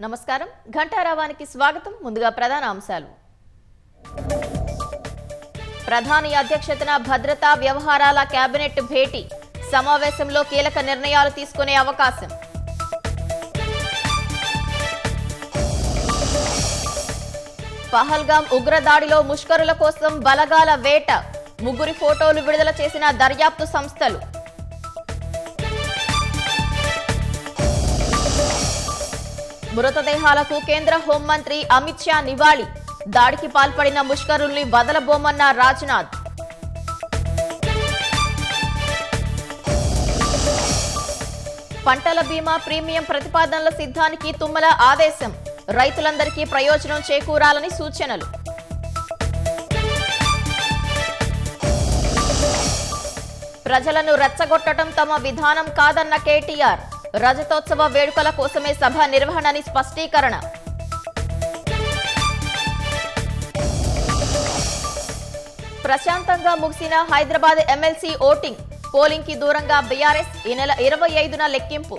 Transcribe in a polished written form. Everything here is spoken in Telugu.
నమస్కారం ఘంటారావానికి స్వాగతం ముందుగా ప్రధాన అంశాలు ప్రధాని అధ్యక్షతన భద్రతా వ్యవహారాల కేబినెట్ భేటీ సమావేశంలో కీలక నిర్ణయాలు తీసుకునే అవకాశం పహల్గాం ఉగ్రదాడిలో ముష్కరుల కోసం బలగాల వేట ముగ్గురి ఫోటోలు విడుదల చేసిన దర్యాప్తు సంస్థలు మృతదేహాలకు కేంద్ర హోంమంత్రి అమిత్ షా నివాళి దాడికి పాల్పడిన ముష్కరుల్ని వదలబోమన్న రాజ్నాథ్ పంటల బీమా ప్రీమియం ప్రతిపాదనల సిద్ధానికి తుమ్మల ఆదేశం రైతులందరికీ ప్రయోజనం చేకూరాలని సూచనలు ప్రజలను రెచ్చగొట్టడం తమ విధానం కాదన్న కేటీఆర్ రజతోత్సవ వేడుకల కోసమే సభ నిర్వహణని స్పష్టీకరణ ప్రశాంతంగా ముగిసిన హైదరాబాద్ ఎమ్మెల్సీ ఓటింగ్ పోలింగ్ కి దూరంగా బీఆర్ఎస్ ఈ నెల 25న లెక్కింపు